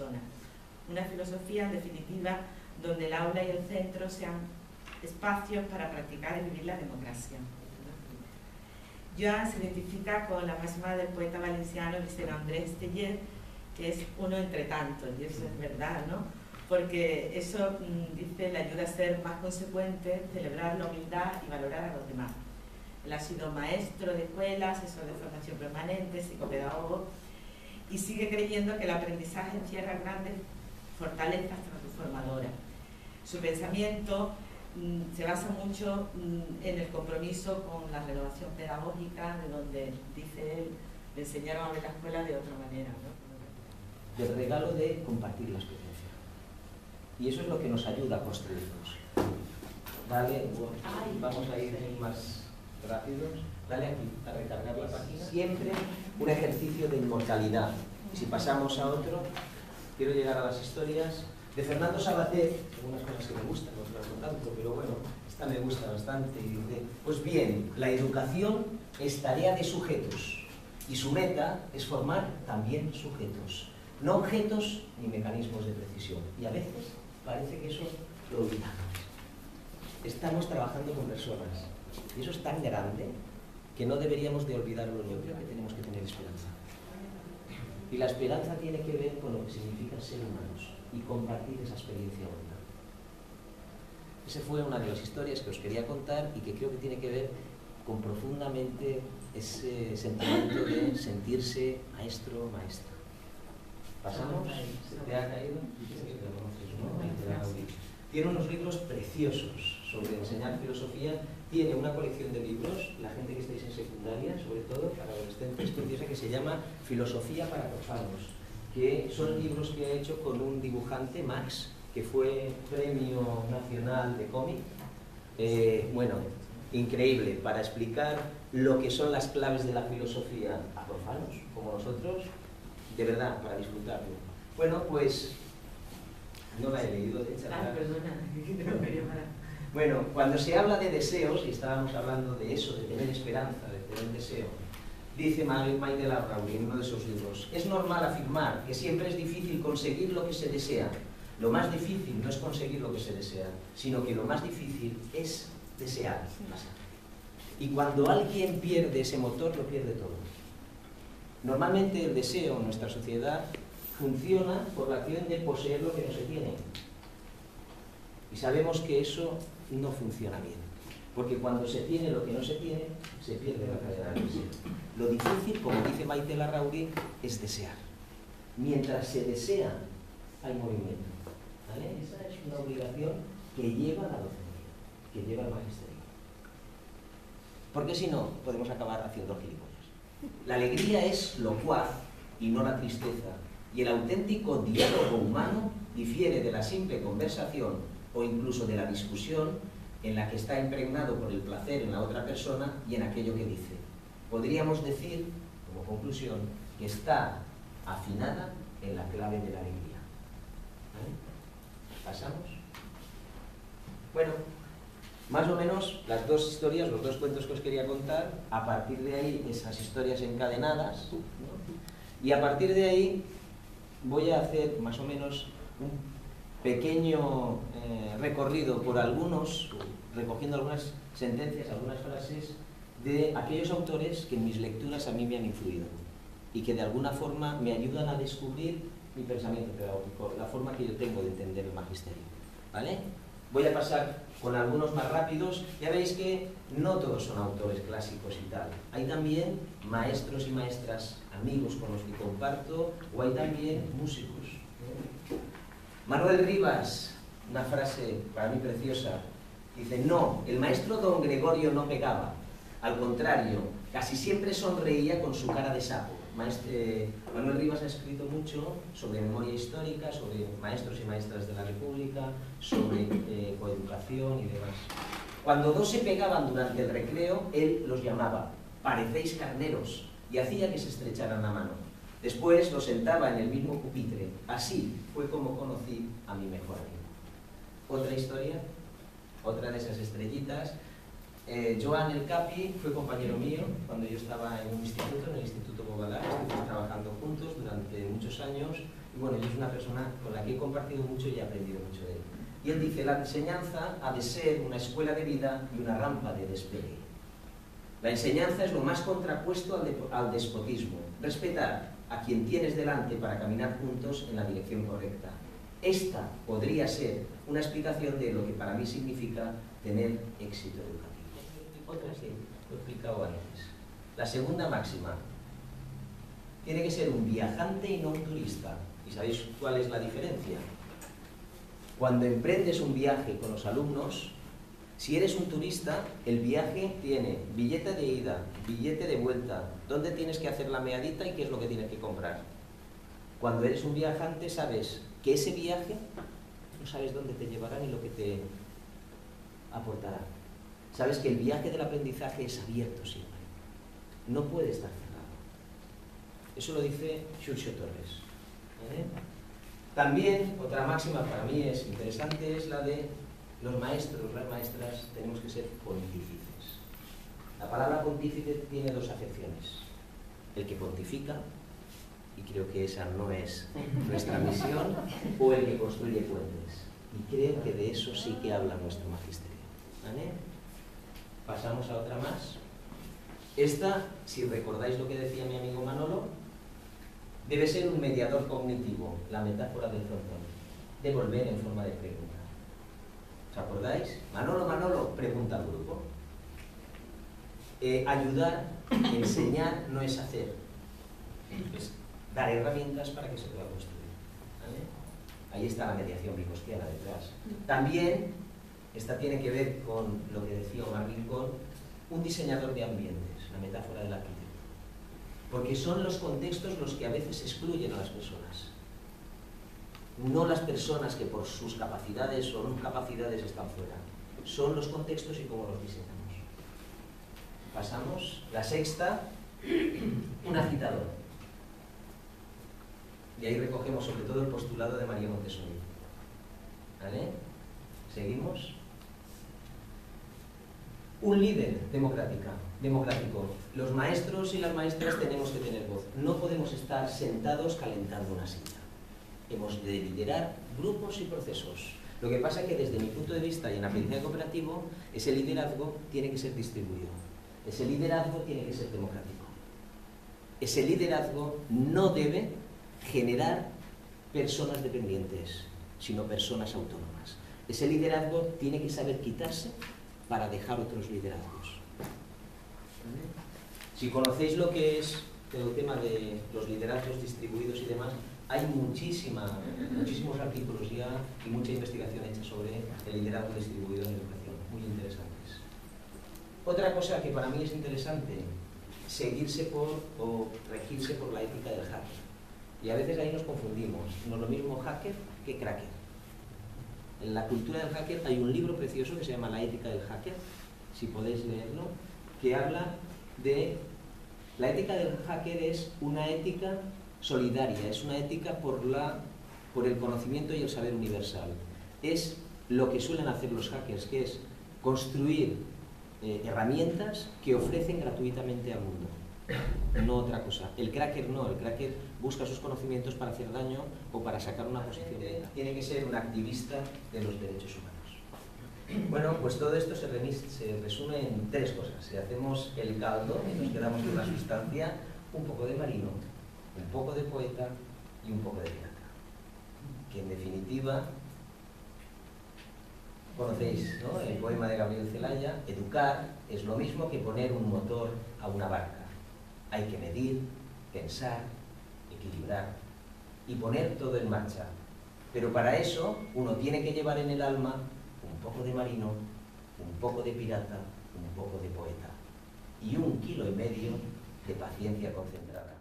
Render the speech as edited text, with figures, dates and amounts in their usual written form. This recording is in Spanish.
personas. Una filosofía, en definitiva, donde el aula y el centro sean espacios para practicar y vivir la democracia. Joan se identifica con la máxima del poeta valenciano Vicent Andrés Teillet, que es uno entre tantos, y eso es verdad, ¿no? Porque eso, dice, le ayuda a ser más consecuente, celebrar la humildad y valorar a los demás. Él ha sido maestro de escuela, asesor de formación permanente, psicopedagogo, y sigue creyendo que el aprendizaje encierra grandes fortalezas transformadoras. Su pensamiento se basa mucho en el compromiso con la renovación pedagógica, de donde, dice él, le enseñaron a ver la escuela de otra manera, ¿no? Del regalo de compartir la experiencia. Y eso es lo que nos ayuda a construirnos. Dale, vamos a ir más rápidos. Dale aquí, a recargar la página. Siempre un ejercicio de inmortalidad. Y si pasamos a otro, quiero llegar a las historias de Fernando Savater, algunas cosas que me gustan, otras no tanto, pero bueno, esta me gusta bastante. Y dice, pues bien, la educación es tarea de sujetos y su meta es formar también sujetos, no objetos ni mecanismos de precisión. Y a veces parece que eso lo olvidamos. Estamos trabajando con personas y eso es tan grande que no deberíamos de olvidarlo. Yo creo que tenemos que tener esperanza. Y la esperanza tiene que ver con lo que significa ser humanos y compartir esa experiencia única. Esa fue una de las historias que os quería contar y que creo que tiene que ver con profundamente ese sentimiento de sentirse maestro o maestra. ¿Pasamos? ¿Se te ha caído? Dice que te lo conoces, ¿no? Tiene unos libros preciosos sobre enseñar filosofía. Tiene una colección de libros, la gente que estáis en secundaria, sobre todo para adolescentes, preciosa, que se llama Filosofía para profanos, que son libros que ha hecho con un dibujante, Max, que fue Premio Nacional de Cómic. Bueno, increíble, para explicar lo que son las claves de la filosofía a profanos, como nosotros, de verdad, para disfrutarlo. Bueno, pues, no la he leído, de hecho. Perdona, Bueno, cuando se habla de deseos, y estábamos hablando de eso, de tener esperanza, de tener deseo, dice Maite Larrauri en uno de sus libros, es normal afirmar que siempre es difícil conseguir lo que se desea. Lo más difícil no es conseguir lo que se desea, sino que lo más difícil es desear. Y cuando alguien pierde ese motor, lo pierde todo. Normalmente el deseo en nuestra sociedad funciona por la acción de poseer lo que no se tiene. Y sabemos que eso no funciona bien, porque cuando se tiene lo que no se tiene, se pierde la calidad del deseo. Lo difícil, como dice Maite Larrauri, es desear. Mientras se desea, hay movimiento. ¿Vale? Esa es una obligación que lleva la docencia, que lleva el magisterio. Porque si no, podemos acabar haciendo gilipollas. La alegría es locuaz y no la tristeza, y el auténtico diálogo humano difiere de la simple conversación o incluso de la discusión en la que está impregnado por el placer en la otra persona y en aquello que dice. Podríamos decir, como conclusión, que está afinada en la clave de la alegría. ¿Vale? ¿Pasamos? Bueno, más o menos las dos historias, los dos cuentos que os quería contar, a partir de ahí, esas historias encadenadas, ¿no? Y a partir de ahí voy a hacer más o menos un pequeño recorrido por algunos, recogiendo algunas sentencias, algunas frases de aquellos autores que en mis lecturas a mí me han influido y que de alguna forma me ayudan a descubrir mi pensamiento pedagógico, la forma que yo tengo de entender el magisterio. ¿Vale? Voy a pasar con algunos más rápidos. Ya veis que no todos son autores clásicos y tal. Hay también maestros y maestras amigos con los que comparto, o hay también músicos. Manuel Rivas, una frase para mí preciosa, dice, no, el maestro don Gregorio no pegaba, al contrario, casi siempre sonreía con su cara de sapo. Manuel Rivas ha escrito mucho sobre memoria histórica, sobre maestros y maestras de la República, sobre coeducación y demás. Cuando dos se pegaban durante el recreo, él los llamaba, parecéis carneros, y hacía que se estrecharan la mano. Después los sentaba en el mismo pupitre. Así fue como conocí a mi mejor amigo. Otra historia, otra de esas estrellitas. Joan El Capi fue compañero mío cuando yo estaba en un instituto, en el Instituto Bobadá. Estuvimos trabajando juntos durante muchos años Y bueno, yo es una persona con la que he compartido mucho y he aprendido mucho de él. Y él dice, la enseñanza ha de ser una escuela de vida y una rampa de despegue. La enseñanza es lo más contrapuesto al despotismo. Respetar a quien tienes delante para caminar juntos en la dirección correcta. Esta podría ser una explicación de lo que para mí significa tener éxito educativo. Otra sí, lo he explicado antes. La segunda máxima. Tiene que ser un viajante y no un turista. ¿Y sabéis cuál es la diferencia? Cuando emprendes un viaje con los alumnos, si eres un turista, el viaje tiene billete de ida, billete de vuelta, dónde tienes que hacer la meadita y qué es lo que tienes que comprar. Cuando eres un viajante, sabes que ese viaje no sabes dónde te llevará ni lo que te aportará. Sabes que el viaje del aprendizaje es abierto siempre. No puede estar cerrado. Eso lo dice Xurxo Torres. También, otra máxima para mí es interesante, es la de los maestros, las maestras, tenemos que ser pontífices. La palabra pontífice tiene dos acepciones. El que pontifica, y creo que esa no es nuestra misión, o el que construye puentes. Y creo que de eso sí que habla nuestro magisterio. ¿Vale? Pasamos a otra más. Esta, si recordáis lo que decía mi amigo Manolo, debe ser un mediador cognitivo, la metáfora del frontón. Devolver en forma de pregunta. ¿Os acordáis? Manolo, pregunta al grupo. Ayudar, enseñar, no es hacer. Es dar herramientas para que se pueda construir. ¿Vale? Ahí está la mediación bighostiana detrás. También, esta tiene que ver con lo que decía Omar Rincón, un diseñador de ambientes, la metáfora del arquitecto. Porque son los contextos los que a veces excluyen a las personas. No las personas que por sus capacidades o no capacidades están fuera. Son los contextos y cómo los diseñamos. Pasamos. La sexta, un agitador. Y ahí recogemos sobre todo el postulado de María Montessori. ¿Vale? ¿Seguimos? Un líder democrático. Los maestros y las maestras tenemos que tener voz. No podemos estar sentados calentando una silla. Hemos de liderar grupos y procesos. Lo que pasa es que desde mi punto de vista y en aprendizaje cooperativo, ese liderazgo tiene que ser distribuido. Ese liderazgo tiene que ser democrático. Ese liderazgo no debe generar personas dependientes, sino personas autónomas. Ese liderazgo tiene que saber quitarse para dejar otros liderazgos. Si conocéis lo que es el tema de los liderazgos distribuidos y demás, hay muchísimos artículos ya y mucha investigación hecha sobre el liderazgo distribuido en educación, muy interesantes. Otra cosa que para mí es interesante, seguirse por o regirse por la ética del hacker. Y a veces ahí nos confundimos, no es lo mismo hacker que cracker. En la cultura del hacker hay un libro precioso que se llama La ética del hacker, si podéis leerlo, que habla de... La ética del hacker es una ética solidaria, es una ética por el conocimiento y el saber universal. Es lo que suelen hacer los hackers, que es construir herramientas que ofrecen gratuitamente al mundo, no otra cosa. El cracker no, el cracker busca sus conocimientos para hacer daño o para sacar una posición. Tiene que ser un activista de los derechos humanos. Bueno, pues todo esto se resume en tres cosas. Si hacemos el caldo y nos quedamos con la sustancia, un poco de marino, un poco de poeta y un poco de pirata. Que en definitiva, conocéis, ¿no?, el poema de Gabriel Celaya, educar es lo mismo que poner un motor a una barca. Hay que medir, pensar, equilibrar y poner todo en marcha. Pero para eso uno tiene que llevar en el alma un poco de marino, un poco de pirata, un poco de poeta y 1,5 kilos de paciencia concentrada.